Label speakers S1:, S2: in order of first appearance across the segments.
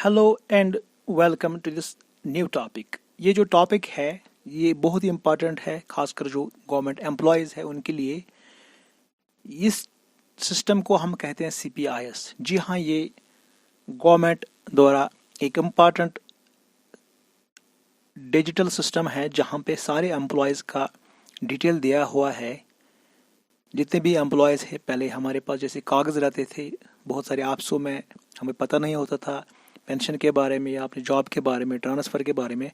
S1: Hello and welcome to this new topic. ये जो topic है ये बहुत ही इम्पॉर्टेंट है, खासकर जो गवर्नमेंट एम्प्लॉयज़ है उनके लिए। इस सिस्टम को हम कहते हैं CPIS। जी हाँ, ये गवर्नमेंट द्वारा एक इम्पॉर्टेंट डिजिटल सिस्टम है जहाँ पे सारे एम्प्लॉयज़ का डिटेल दिया हुआ है। जितने भी एम्प्लॉयज़ हैं, पहले हमारे पास जैसे कागज़ रहते थे, बहुत सारे आपसों में हमें पता नहीं होता था पेंशन के बारे में या अपने जॉब के बारे में, ट्रांसफ़र के बारे में।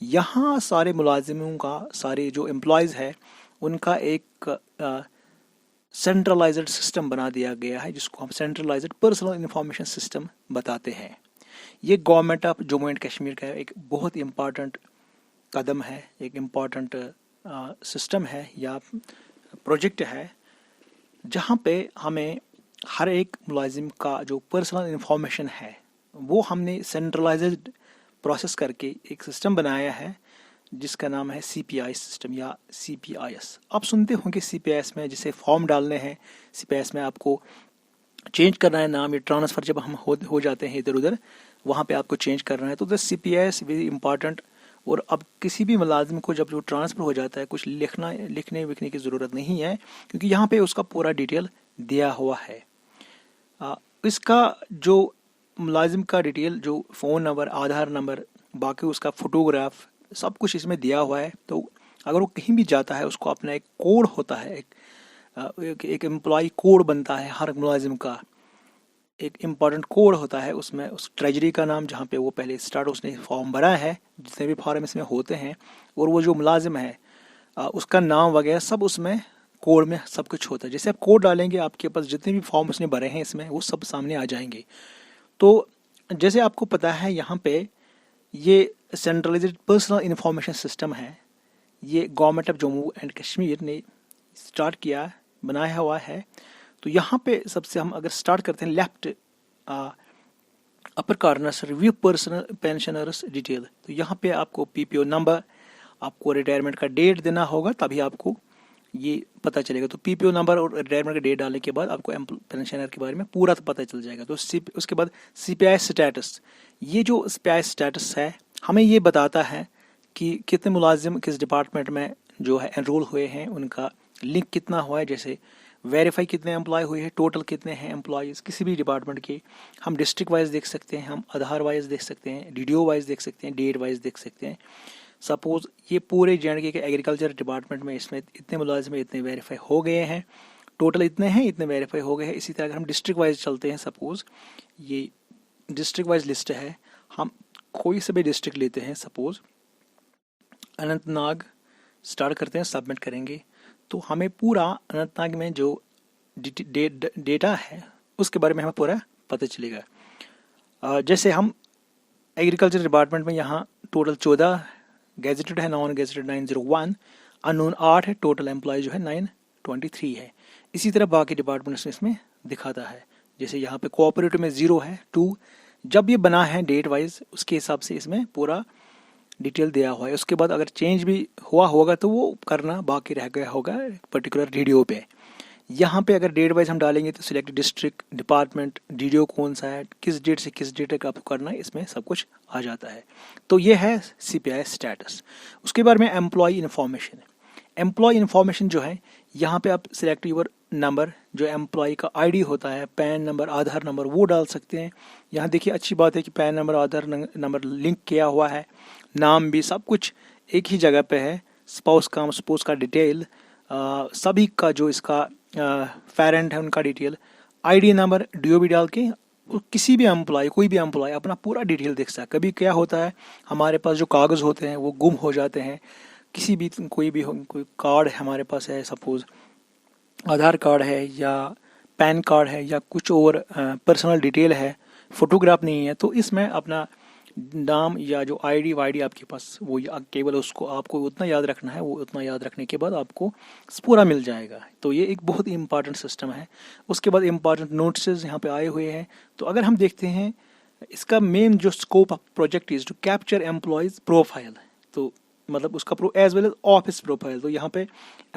S1: यहाँ सारे मुलाजिमों का, सारे जो एम्प्लॉयज़ है उनका एक सेंट्रलाइज्ड सिस्टम बना दिया गया है, जिसको हम सेंट्रलाइज्ड पर्सनल इंफॉर्मेशन सिस्टम बताते हैं। ये government of Jammu and Kashmir का एक बहुत इम्पॉर्टेंट कदम है, एक इम्पॉर्टेंट सिस्टम है या प्रोजेक्ट है, जहाँ पे हमें हर एक मुलाजिम का जो पर्सनल इंफॉर्मेशन है वो हमने सेंट्रलाइज्ड प्रोसेस करके एक सिस्टम बनाया है जिसका नाम है CPI सिस्टम या CPIS। आप सुनते होंगे CPIS में जैसे फॉर्म डालने हैं, CPIS में आपको चेंज करना है नाम, या ट्रांसफ़र जब हम हो जाते हैं इधर उधर, वहाँ पे आपको चेंज करना है। तो द CPIS वेरी इंपॉर्टेंट। और अब किसी भी मुलाजिम को जब जो ट्रांसफ़र हो जाता है, कुछ लिखने विखने की ज़रूरत नहीं है, क्योंकि यहाँ पे उसका पूरा डिटेल दिया हुआ है। इसका जो मुलाजिम का डिटेल, जो फ़ोन नंबर, आधार नंबर, बाकी उसका फ़ोटोग्राफ, सब कुछ इसमें दिया हुआ है। तो अगर वो कहीं भी जाता है, उसको अपना एक कोड होता है, एक एम्प्लॉय कोड बनता है हर मुलाजिम का, एक इम्पॉर्टेंट कोड होता है उसमें, उस ट्रेजरी का नाम, जहाँ पे वो पहले स्टार्ट उसने फॉर्म भरा है, जितने भी फॉर्म इसमें होते हैं, और वो जो मुलाजिम है उसका नाम वगैरह सब उसमें कोड में सब कुछ होता है। जैसे आप कोड डालेंगे, आपके पास जितने भी फॉर्म उसने भरे हैं इसमें वो सब सामने आ जाएंगे। तो जैसे आपको पता है, यहाँ पे ये सेंट्रलाइज्ड पर्सनल इंफॉर्मेशन सिस्टम है, ये government of Jammu and Kashmir ने स्टार्ट किया, बनाया हुआ है। तो यहाँ पे सबसे हम अगर स्टार्ट करते हैं लेफ्ट अपर कॉर्नर से, रिव्यू पर्सनल पेंशनर्स डिटेल। तो यहाँ पे आपको PPO नंबर, आपको रिटायरमेंट का डेट देना होगा, तभी आपको ये पता चलेगा। तो PPO नंबर और रिटायरमेंट का डेट डालने के बाद आपको पेंशनर के बारे में पूरा तो पता चल जाएगा। तो उसके बाद CPI स्टेटस। ये जो CPI स्टेटस है हमें ये बताता है कि कितने मुलाजिम किस डिपार्टमेंट में जो है एनरोल हुए हैं, उनका लिंक कितना हुआ है, जैसे वेरीफाई कितने एम्प्लॉय हुए हैं, टोटल कितने हैं एम्प्लॉयज़ किसी भी डिपार्टमेंट के। हम डिस्ट्रिक्ट वाइज देख सकते हैं, हम आधार वाइज देख सकते हैं, DDO वाइज देख सकते हैं, डेट वाइज देख सकते हैं। सपोज ये पूरे JNK के एग्रीकल्चर डिपार्टमेंट में इसमें इतने मुलाजिम इतने वेरीफाई हो गए हैं, टोटल इतने हैं, इतने वेरीफाई हो गए हैं। इसी तरह अगर हम डिस्ट्रिक्ट वाइज चलते हैं, सपोज ये डिस्ट्रिक्ट वाइज लिस्ट है, हम कोई से भी डिस्ट्रिक्ट लेते हैं, सपोज अनंतनाग, स्टार्ट करते हैं, सबमिट करेंगे, तो हमें पूरा अनंतनाग में जो डेटा है उसके बारे में हमें पूरा पता चलेगा। जैसे हम एग्रीकल्चर डिपार्टमेंट में यहाँ टोटल 14 गैजेटेड है, नॉन गैजेटेड 901, अननोन 8 है, टोटल एम्प्लॉय जो है 923 है। इसी तरह बाकी डिपार्टमेंट्स में इसमें दिखाता है। जैसे यहाँ पे कोऑपरेटिव में 0 है, 2। जब ये बना है डेट वाइज, उसके हिसाब से इसमें पूरा डिटेल दिया हुआ है। उसके बाद अगर चेंज भी हुआ होगा तो वो करना बाकी रह गया होगा पर्टिकुलर DDO पे। यहाँ पे अगर डेट वाइज हम डालेंगे तो सिलेक्ट डिस्ट्रिक्ट, डिपार्टमेंट, DDO कौन सा है, किस डेट से किस डेट तक आपको करना है, इसमें सब कुछ आ जाता है। तो ये है CPI स्टेटस। उसके बाद में एम्प्लॉय इन्फॉर्मेशन। एम्प्लॉय इन्फॉर्मेशन जो है, यहाँ पे आप सिलेक्ट यूर नंबर, जो एम्प्लॉय का ID होता है, पैन नंबर, आधार नंबर, वो डाल सकते हैं। यहाँ देखिए अच्छी बात है कि पैन नंबर, आधार नंबर लिंक किया हुआ है, नाम भी सब कुछ एक ही जगह पे है, स्पाउस का डिटेल, सभी का जो इसका पेरेंट है उनका डिटेल, ID नंबर, DO भी डाल के किसी भी एम्प्लॉय, कोई भी एम्प्लॉय अपना पूरा डिटेल देख सकता है। कभी क्या होता है, हमारे पास जो कागज़ होते हैं वो गुम हो जाते हैं, किसी भी कोई कार्ड हमारे पास है, सपोज आधार कार्ड है या पैन कार्ड है या कुछ और पर्सनल डिटेल है, फोटोग्राफ नहीं है, तो इसमें अपना नाम या जो ID वाईडी आपके पास, वो केवल उसको आपको उतना याद रखना है, वो उतना याद रखने के बाद आपको पूरा मिल जाएगा। तो ये एक बहुत ही इंपॉर्टेंट सिस्टम है। उसके बाद इंपॉर्टेंट नोटिस यहाँ पे आए हुए हैं। तो अगर हम देखते हैं, इसका मेन जो scope of project is to capture employees profile, तो मतलब उसका as well as office profile. तो यहाँ पे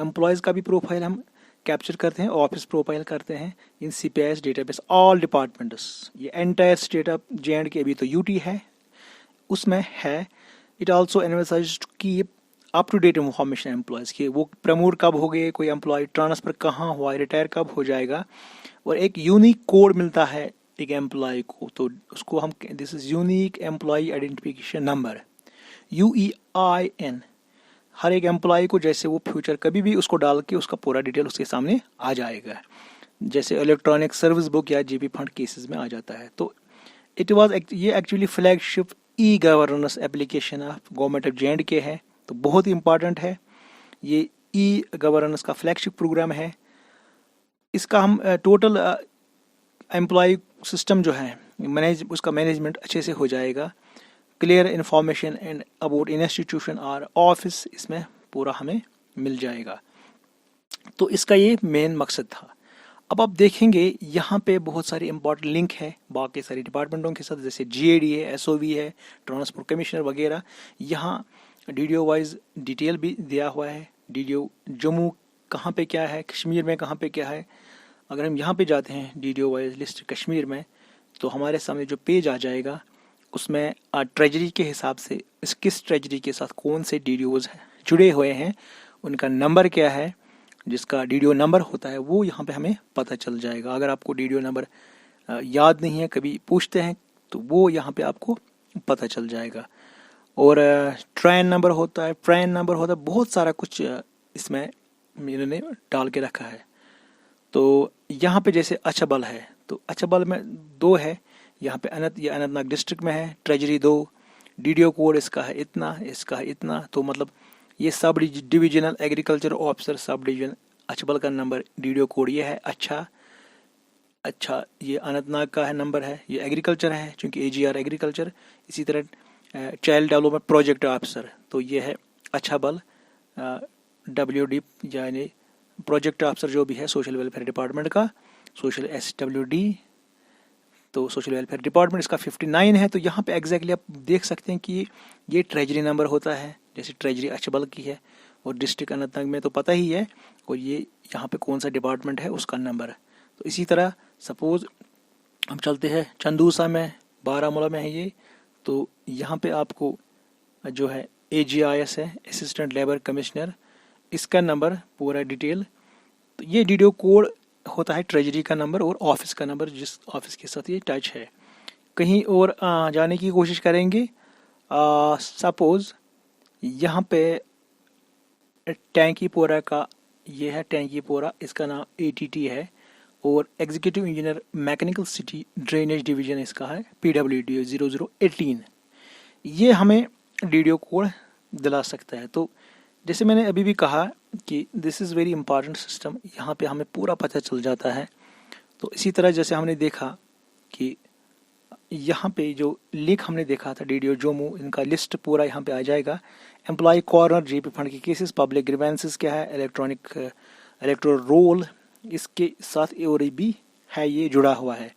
S1: एम्प्लॉयज़ का भी प्रोफाइल हम कैप्चर करते हैं, ऑफिस प्रोफाइल करते हैं in CPIS database all departments. ये एंटायर स्टेट ऑफ J&K, अभी तो UT है, उसमें है। It also envisages to keep up to date information employees की, वो प्रमोट कब हो गए, कोई एम्प्लॉय ट्रांसफ़र कहाँ हुआ, रिटायर कब हो जाएगा, और एक यूनिक कोड मिलता है एक एम्प्लॉय को, तो उसको हम, this is unique employee identification number, UEIN। हर एक एम्प्लॉय को जैसे वो फ्यूचर कभी भी उसको डाल के उसका पूरा डिटेल उसके सामने आ जाएगा, जैसे इलेक्ट्रॉनिक सर्विस बुक या GP फंड केसेस में आ जाता है। तो ये actually flagship e governance application of government of J&K है, तो बहुत ही इंपॉर्टेंट है। ये E-गवर्नेंस का फ्लैगशिप प्रोग्राम है। इसका हम टोटल एम्प्लॉय सिस्टम जो है उसका मैनेजमेंट अच्छे से हो जाएगा। Clear information and about institution और ऑफिस इसमें पूरा हमें मिल जाएगा। तो इसका ये मेन मकसद था। अब आप देखेंगे यहाँ पे बहुत सारे इंपॉर्टेंट लिंक है बाकी सारे डिपार्टमेंटों के साथ, जैसे GAD है, SOV है, ट्रांसपोर्ट कमिश्नर वगैरह। यहाँ DDO वाइज डिटेल भी दिया हुआ है, DDO जम्मू कहाँ पे क्या है, कश्मीर में कहाँ पे क्या है। अगर हम यहाँ पे जाते हैं DDO वाइज लिस्ट कश्मीर में, तो हमारे सामने जो पेज आ जाएगा उसमें ट्रेजरी के हिसाब से किस ट्रेजरी के साथ कौन से DDOs जुड़े हुए हैं, उनका नंबर क्या है, जिसका DDO नंबर होता है वो यहाँ पे हमें पता चल जाएगा। अगर आपको DDO नंबर याद नहीं है, कभी पूछते हैं, तो वो यहाँ पे आपको पता चल जाएगा। और ट्रेन नंबर होता है, ट्रेन नंबर होता है, बहुत सारा कुछ इसमें इन्होंने डाल के रखा है। तो यहाँ पे जैसे अछबल है, तो अछबल में 2 है, यहाँ पे ये अनंतनाग डिस्ट्रिक्ट में है, ट्रेजरी 2, DDO कोड इसका है इतना, इसका है इतना। तो मतलब ये sub divisional agriculture officer sub division Achabal का नंबर DDO कोड ये है। अच्छा ये अनंतनाग का है नंबर है, ये एग्रीकल्चर है क्योंकि AGR एग्रीकल्चर। इसी तरह चाइल्ड डेवलपमेंट प्रोजेक्ट ऑफिसर, तो ये है अछबल WD, यानी प्रोजेक्ट ऑफिसर जो भी है सोशल वेलफेयर डिपार्टमेंट का, सोशल SWD, तो सोशल वेलफेयर डिपार्टमेंट इसका 59 है। तो यहाँ पे एग्जैक्टली आप देख सकते हैं कि ये ट्रेजरी नंबर होता है, जैसे ट्रेजरी अछबल की है, और डिस्ट्रिक्ट अनंतनाग में तो पता ही है, और ये यहाँ पे कौन सा डिपार्टमेंट है उसका नंबर। तो इसी तरह सपोज हम चलते हैं चंदूसा में, बारामूला में है ये, तो यहाँ पे आपको जो है AGIS है, असिस्टेंट लेबर कमिश्नर, इसका नंबर पूरा डिटेल। तो ये DDO कोड होता है ट्रेजरी का नंबर और ऑफिस का नंबर, जिस ऑफिस के साथ ये टच है। कहीं और जाने की कोशिश करेंगे, सपोज यहाँ पे टैंकीपोरा का ये है, टैंकीपोरा, इसका नाम ATT है, और executive engineer mechanical city drainage division इसका है PWD 0018। ये हमें DDO कोड दिला सकता है। तो जैसे मैंने अभी भी कहा कि this is very important system, यहाँ पे हमें पूरा पता चल जाता है। तो इसी तरह जैसे हमने देखा कि यहाँ पे जो लिंक हमने देखा था DDO जम्मू, इनका लिस्ट पूरा यहाँ पे आ जाएगा। एम्प्लॉय कॉर्नर, GP फंड के केसेस, पब्लिक ग्रीवेंसेस क्या है, इलेक्टोरल रोल, इसके साथ और भी है, ये जुड़ा हुआ है।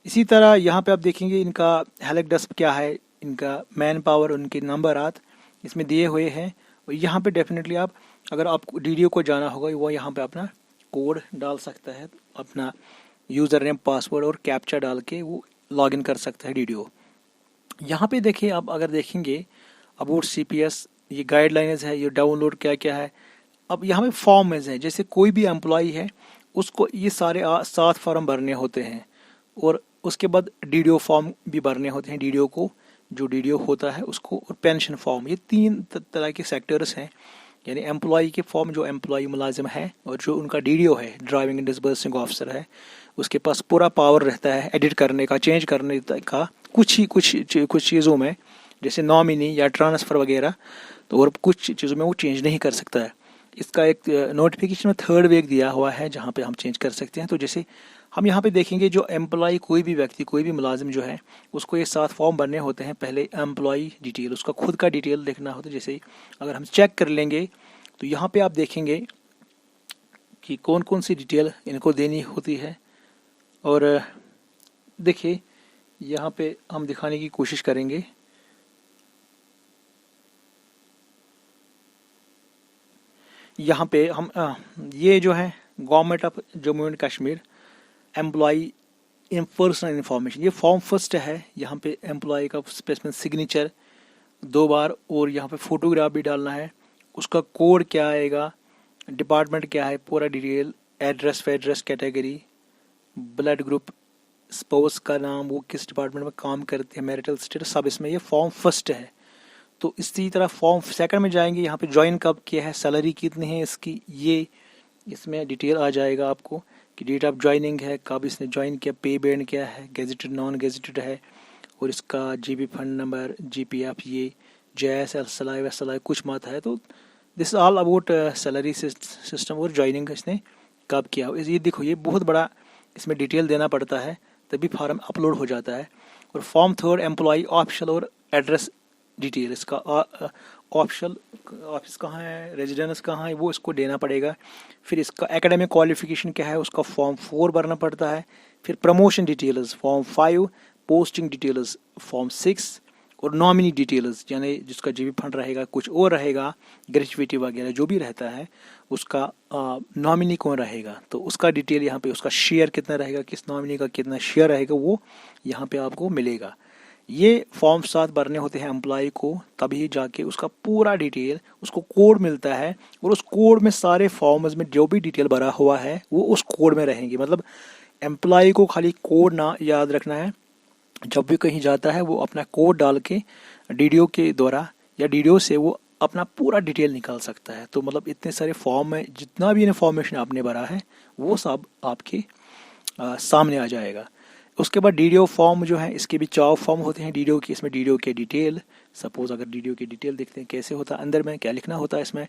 S1: इसी तरह यहाँ पे आप देखेंगे इनका हेल्प डेस्क क्या है, इनका मैन पावर, उनके नंबरात इसमें दिए हुए हैं। और यहाँ पे डेफिनेटली आप, अगर आपको DDO को जाना होगा, वो यहाँ पे अपना कोड डाल सकता है, अपना यूज़र नेम, पासवर्ड और कैप्चा डाल के वो लॉगिन कर सकता है DDO। यहाँ पे देखिए, आप अगर देखेंगे अबाउट CPS, ये गाइडलाइंस है, ये डाउनलोड क्या क्या है। अब यहाँ पे फॉर्म्स है, जैसे कोई भी एम्प्लॉय है उसको ये सारे 7 फॉर्म भरने होते हैं, और उसके बाद DDO फॉर्म भी भरने होते हैं, DDO को, जो DDO होता है उसको, और पेंशन फॉर्म। ये 3 तरह के सेक्टर्स हैं, यानी एम्प्लॉय के फॉर्म जो एम्प्लॉय मुलाजिम है, और जो उनका DDO है, ड्राइविंग एंड डिस्बर्सिंग ऑफिसर है, उसके पास पूरा पावर रहता है एडिट करने का, चेंज करने का, कुछ चीज़ों में, जैसे नॉमिनी या ट्रांसफ़र वगैरह, तो और कुछ चीज़ों में वो चेंज नहीं कर सकता है। इसका एक नोटिफिकेशन में 3rd वीक दिया हुआ है जहाँ पे हम चेंज कर सकते हैं। तो जैसे हम यहाँ पे देखेंगे, जो एम्प्लॉय, कोई भी व्यक्ति, कोई भी मुलाजिम जो है, उसको ये 7 फॉर्म भरने होते हैं। पहले एम्प्लॉय डिटेल, उसका खुद का डिटेल देखना होता है। जैसे अगर हम चेक कर लेंगे तो यहाँ पे आप देखेंगे कि कौन कौन सी डिटेल इनको देनी होती है। और देखिए यहाँ पे हम दिखाने की कोशिश करेंगे। यहाँ पे हम ये जो है government of Jammu and Kashmir employee in personal information, ये फॉर्म फर्स्ट है। यहाँ पे एम्प्लॉय का स्पेसिफिक सिग्नेचर 2 बार और यहाँ पे फोटोग्राफ भी डालना है। उसका कोड क्या आएगा, डिपार्टमेंट क्या है, पूरा डिटेल, एड्रेस फेड्रेस कैटेगरी, ब्लड ग्रुप, स्पाउस का नाम, वो किस डिपार्टमेंट में काम करते हैं, मैरिटल स्टेटस, सब इसमें ये फॉर्म फर्स्ट है। तो इसी तरह फॉर्म सेकंड में जाएंगे, यहाँ पे ज्वाइन कब किया है, सैलरी कितनी है इसकी, ये इसमें डिटेल आ जाएगा आपको कि डेट ऑफ ज्वाइनिंग है, कब इसने ज्वाइन किया, पे बैंड क्या है, गेजेटेड नॉन गेजेटेड है, और इसका जीबी फंड नंबर, जीपीएफ, ये जैस एसएलआई वैसएलआई कुछ मत है। तो this all about salary system और ज्वाइनिंग इसने कब किया। ये देखो, ये बहुत बड़ा इसमें डिटेल देना पड़ता है तभी फॉर्म अपलोड हो जाता है। और फॉर्म थर्ड एम्प्लॉय ऑफिशियल और एड्रेस डिटेल, इसका ऑफिशियल ऑफिस कहाँ है, रेजिडेंस कहाँ है, वो इसको देना पड़ेगा। फिर इसका एकेडमिक क्वालिफिकेशन क्या है, उसका फॉर्म 4 भरना पड़ता है। फिर promotion details form 5, posting details form 6, और नॉमिनी डिटेल्स यानी जिसका जीबी फंड रहेगा, कुछ और रहेगा, ग्रेजुएटी वगैरह जो भी रहता है, उसका नॉमिनी कौन रहेगा, तो उसका डिटेल यहाँ पे, उसका शेयर कितना रहेगा, किस नॉमिनी का कितना शेयर रहेगा, वो यहाँ पे आपको मिलेगा। ये फॉर्म 7 भरने होते हैं एम्प्लॉय को, तभी जाके उसका पूरा डिटेल, उसको कोड मिलता है, और उस कोड में सारे फॉर्म्स में जो भी डिटेल भरा हुआ है वो उस कोड में रहेंगे। मतलब एम्प्लॉय को खाली कोड ना याद रखना है, जब भी कहीं जाता है वो अपना कोड डाल के डीडीओ के द्वारा या डीडीओ से वो अपना पूरा डिटेल निकाल सकता है। तो मतलब इतने सारे फॉर्म में जितना भी इन्फॉर्मेशन आपने भरा है वो सब आपके सामने आ जाएगा। उसके बाद डीडीओ फॉर्म जो है, इसके भी 4 फॉर्म होते हैं डीडीओ की। इसमें डीडीओ के डिटेल, सपोज अगर डीडीओ की डिटेल देखते हैं कैसे होता है, अंदर में क्या लिखना होता है, इसमें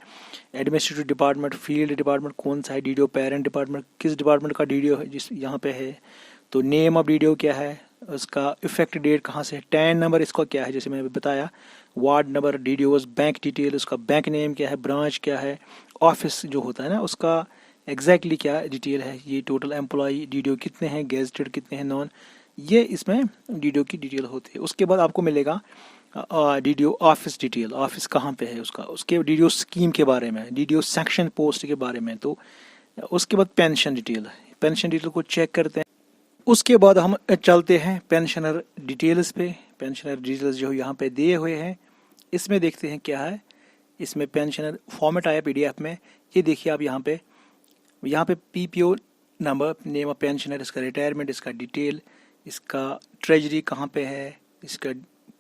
S1: एडमिनिस्ट्रेटिव डिपार्टमेंट, फील्ड डिपार्टमेंट कौन सा है, डीडीओ पेरेंट डिपार्टमेंट किस डिपार्टमेंट का डीडीओ है जिस यहाँ पे है, तो नेम ऑफ डीडीओ क्या है, उसका इफेक्ट डेट कहाँ से है, टैन नंबर इसका क्या है जैसे मैंने बताया, वार्ड नंबर, डीडीओज, बैंक डिटेल, उसका बैंक नेम क्या है, ब्रांच क्या है, ऑफिस जो होता है ना उसका एग्जैक्टली क्या डिटेल है, ये टोटल एम्प्लॉय डीडीओ कितने हैं, गेजेटेड कितने हैं, नॉन, ये इसमें डीडीओ की डिटेल होती है। उसके बाद आपको मिलेगा डीडीओ ऑफिस डिटेल, ऑफिस कहाँ पे है उसका, उसके डीडीओ स्कीम के बारे में, डीडीओ सेक्शन पोस्ट के बारे में। तो उसके बाद पेंशन डिटेल, पेंशन डिटेल को चेक करते हैं। उसके बाद हम चलते हैं पेंशनर डिटेल्स पे। पेंशनर डिटेल्स जो यहाँ पे दिए हुए हैं, इसमें देखते हैं क्या है। इसमें पेंशनर फॉर्मेट आया पीडीएफ में, ये देखिए आप यहाँ पे PPO number, name of pensioner, इसका रिटायरमेंट, इसका डिटेल, इसका ट्रेजरी कहाँ पे है, इसका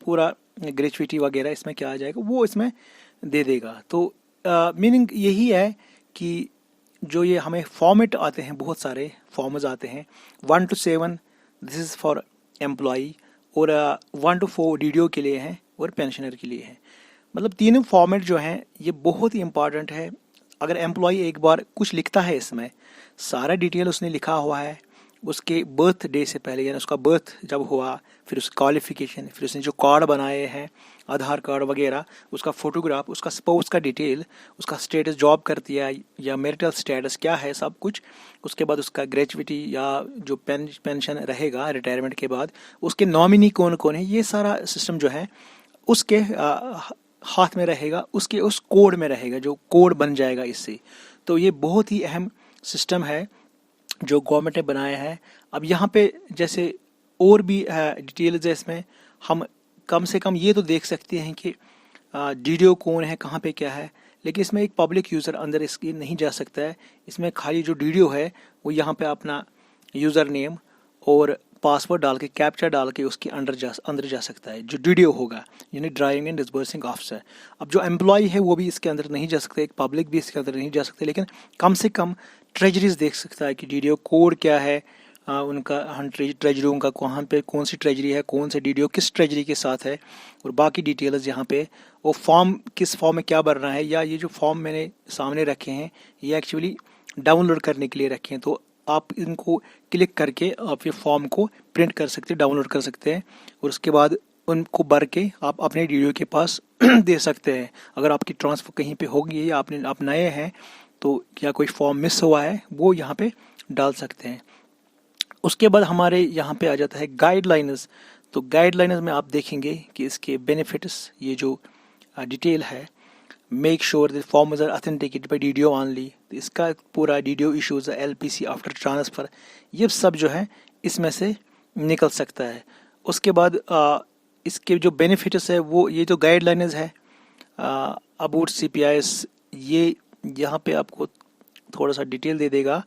S1: पूरा ग्रेजुएटी वगैरह इसमें क्या आ जाएगा वो इसमें दे देगा। तो मीनिंग यही है कि जो ये हमें फॉर्मेट आते हैं, बहुत सारे फॉर्म्स आते हैं, 1 to 7 this is for employee, और 1 to 4 डीडीओ के लिए हैं और पेंशनर के लिए हैं। मतलब तीनों फॉर्मेट जो हैं ये बहुत ही इंपॉर्टेंट है। अगर एम्प्लॉई एक बार कुछ लिखता है, इसमें सारा डिटेल उसने लिखा हुआ है, उसके बर्थ डे से पहले यानी उसका बर्थ जब हुआ, फिर उसकी क्वालिफिकेशन, फिर उसने जो कार्ड बनाए हैं, आधार कार्ड वगैरह, उसका फोटोग्राफ, उसका स्पाउस का डिटेल, उसका स्टेटस, जॉब करती है या मैरिटल स्टेटस क्या है, सब कुछ। उसके बाद उसका ग्रेजुएटी या जो पेंशन रहेगा रिटायरमेंट के बाद, उसके नॉमिनी कौन कौन है, ये सारा सिस्टम जो है उसके हाथ में रहेगा, उसके उस कोड में रहेगा, जो कोड बन जाएगा इससे। तो ये बहुत ही अहम सिस्टम है जो गवर्नमेंट ने बनाया है। अब यहाँ पे जैसे और भी डिटेल्स है, इसमें हम कम से कम ये तो देख सकते हैं कि डीडीओ कौन है, कहाँ पे क्या है, लेकिन इसमें एक पब्लिक यूज़र अंदर इसकी नहीं जा सकता है। इसमें खाली जो डीडीओ है वो यहाँ पे अपना यूज़र नेम और पासवर्ड डाल के, कैप्चा डाल के उसके अंदर जा सकता है जो डीडीओ होगा, यानी ड्राइविंग एंड डिस्बर्सिंग ऑफिसर। अब जो एम्प्लॉय है वो भी इसके अंदर नहीं जा सकता, एक पब्लिक भी इसके अंदर नहीं जा सकते, लेकिन कम से कम ट्रेजरीज देख सकता है कि डीडीओ कोड क्या है, उनका ट्रेजरी उनका कहाँ पे, कौन सी ट्रेजरी है, कौन से डीडीओ किस ट्रेजरी के साथ है, और बाकी डिटेल्स यहाँ पे, वो फॉर्म किस फॉर्म में क्या भरना है, या ये जो फॉर्म मैंने सामने रखे हैं ये एक्चुअली डाउनलोड करने के लिए रखे हैं। तो आप इनको क्लिक करके आप ये फॉर्म को प्रिंट कर सकते हैं, डाउनलोड कर सकते हैं, और उसके बाद उनको भर के आप अपने डीडीओ के पास दे सकते हैं। अगर आपकी ट्रांसफ़र कहीं पे होगी या आप नए हैं तो या कोई फॉर्म मिस हुआ है वो यहाँ पे डाल सकते हैं। उसके बाद हमारे यहाँ पे आ जाता है गाइडलाइंस। तो गाइडलाइंस में आप देखेंगे कि इसके बेनिफिट्स, ये जो डिटेल है, make sure the forms are authenticated by DDO only, इसका पूरा DDO issues LPC after transfer, ये सब जो है इसमें से निकल सकता है। उसके बाद इसके जो बेनिफिट्स है वो ये जो गाइडलाइंस है अबाउट सीपीआईएस, ये यहाँ पे आपको थोड़ा सा डिटेल दे देगा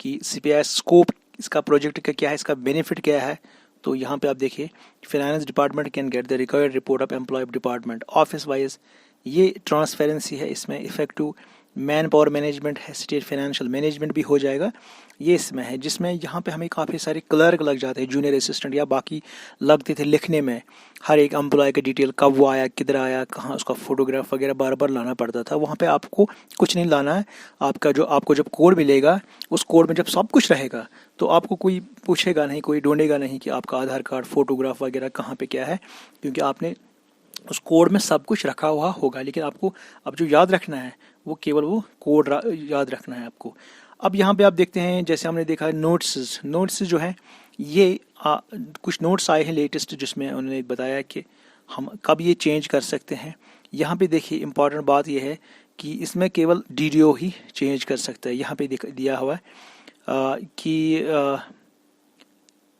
S1: कि सीपीआईएस स्कोप इसका प्रोजेक्ट का क्या है, इसका बेनिफिट क्या है। तो यहाँ पे आप देखिए, finance department can get the required report of employee department office wise, ये ट्रांसपेरेंसी है, इसमें इफेक्टिव मैन पावर मैनेजमेंट है, स्टेट फाइनेंशियल मैनेजमेंट भी हो जाएगा, ये इसमें है। जिसमें यहाँ पे हमें काफ़ी सारे क्लर्क लग जाते हैं, जूनियर असिस्टेंट या बाकी लगते थे लिखने में, हर एक एम्प्लॉय की डिटेल, कब वो आया, किधर आया, कहाँ, उसका फोटोग्राफ वगैरह बार बार लाना पड़ता था। वहाँ पे आपको कुछ नहीं लाना है, आपको जब कोड मिलेगा, उस कोड में जब सब कुछ रहेगा तो आपको कोई पूछेगा नहीं, कोई ढूंढेगा नहीं कि आपका आधार कार्ड, फोटोग्राफ वगैरह कहाँ पे क्या है, क्योंकि आपने उस कोड में सब कुछ रखा हुआ होगा। लेकिन आपको अब जो याद रखना है वो केवल वो कोड याद रखना है आपको। अब यहाँ पे आप देखते हैं, जैसे हमने देखा है नोट्स जो है ये कुछ नोट्स आए हैं लेटेस्ट, जिसमें उन्होंने बताया कि हम कब ये चेंज कर सकते हैं। यहाँ पे देखिए इम्पॉर्टेंट बात यह है कि इसमें केवल डीडीओ ही चेंज कर सकता है। यहाँ पे दिया हुआ है कि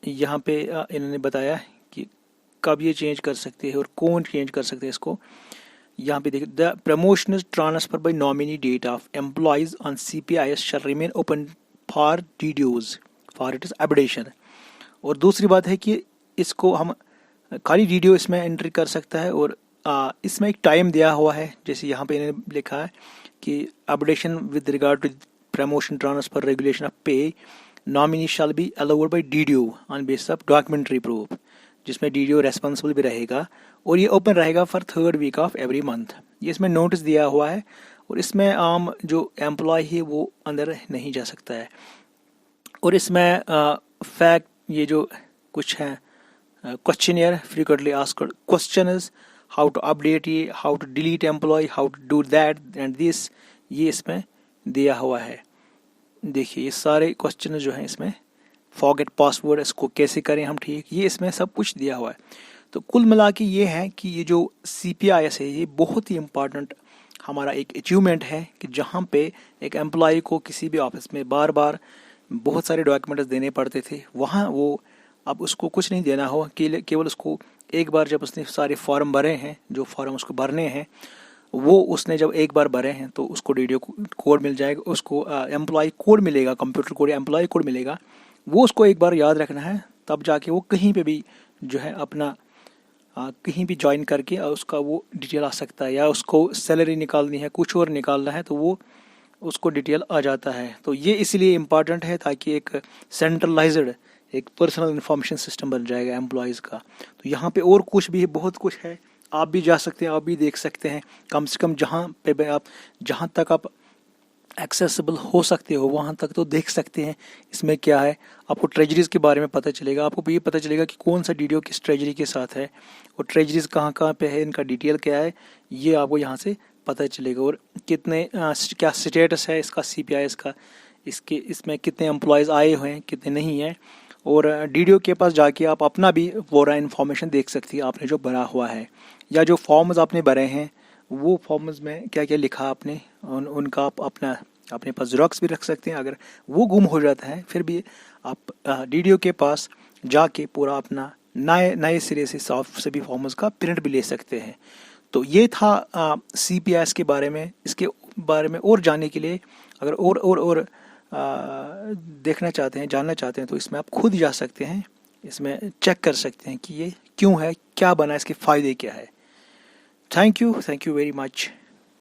S1: यहाँ पे इन्होंने बताया कि कब ये चेंज कर सकते हैं और कौन चेंज कर सकते हैं इसको। यहाँ पे देखिए, the promotion is transfer by nominee date of employees on CPIS shall remain open for DDOs for it is updation. और दूसरी बात है कि इसको हम खाली डीडीओ इसमें एंट्री कर सकता है, और इसमें एक टाइम दिया हुआ है, जैसे यहाँ पे इन्होंने लिखा है कि updation with regard to promotion transfer regulation of pay nominee shall be allowed by DDO on basis of documentary proof, जिसमें डीडीओ रेस्पॉन्सिबल भी रहेगा, और ये ओपन रहेगा for 3rd week of every month. ये इसमें नोटिस दिया हुआ है, और इसमें आम जो एम्प्लॉय है वो अंदर नहीं जा सकता है। और इसमें फैक्ट ये जो कुछ है questionnaire frequently asked question is how to update ये, how to delete employee, how to do that and this, ये इसमें दिया हुआ है। देखिए ये सारे क्वेश्चन जो हैं इसमें, फॉरगेट पासवर्ड इसको कैसे करें हम ठीक, ये इसमें सब कुछ दिया हुआ है। तो कुल मिला के ये है कि ये जो सीपीआईएस है ये बहुत ही इम्पॉर्टेंट हमारा एक अचीवमेंट है, कि जहाँ पे एक एम्प्लॉय को किसी भी ऑफिस में बार बार बहुत सारे डॉक्यूमेंट्स देने पड़ते थे, वहाँ वो अब उसको कुछ नहीं देना हो, केवल उसको एक बार जब उसने सारे फॉर्म भरे हैं, जो फॉर्म उसको भरने हैं वो उसने जब एक बार भरे हैं तो उसको डीडीओ कोड मिल जाएगा, उसको एम्प्लॉय कोड मिलेगा, कंप्यूटर कोड या एम्प्लॉय कोड मिलेगा, वो उसको एक बार याद रखना है, तब जाके वो कहीं पे भी जो है अपना कहीं भी ज्वाइन करके उसका वो डिटेल आ सकता है, या उसको सैलरी निकालनी है, कुछ और निकालना है, तो वो उसको डिटेल आ जाता है। तो ये इसलिए इम्पॉर्टेंट है ताकि एक सेंट्रलाइज्ड एक पर्सनल इन्फॉर्मेशन सिस्टम बन जाएगा एम्प्लॉयज़ का। तो यहाँ पे और कुछ भी है, बहुत कुछ है, आप भी जा सकते हैं, आप भी देख सकते हैं, कम से कम जहाँ पे आप जहाँ तक आप एक्सेसिबल हो सकते हो वहाँ तक तो देख सकते हैं इसमें क्या है। आपको ट्रेजरीज़ के बारे में पता चलेगा, आपको ये पता चलेगा कि कौन सा डीडीओ किस ट्रेजरी के साथ है, और ट्रेजरीज़ कहाँ कहाँ पे है, इनका डिटेल क्या है, ये आपको यहाँ से पता चलेगा। और कितने क्या स्टेटस है इसका सीपीआईएस का, इसमें कितने एम्प्लॉयज़ आए हुए हैं, कितने नहीं हैं, और डीडीओ के पास जाके आप अपना भी पूरा इन्फॉर्मेशन देख सकती है, आपने जो भरा हुआ है या जो फॉर्म्स आपने भरे हैं वो फॉर्म्स में क्या क्या लिखा आपने, उनका आप अपने पास ज़ेरॉक्स भी रख सकते हैं। अगर वो गुम हो जाता है फिर भी आप डीडीओ के पास जाके पूरा अपना नए सिरे से साफ सभी फॉर्म्स का प्रिंट भी ले सकते हैं। तो ये था सीपीआईएस के बारे में। इसके बारे में और जानने के लिए अगर और देखना चाहते हैं, जानना चाहते हैं, तो इसमें आप खुद जा सकते हैं, इसमें चेक कर सकते हैं कि ये क्यों है, क्या बना, इसके फ़ायदे क्या है। Thank you very much.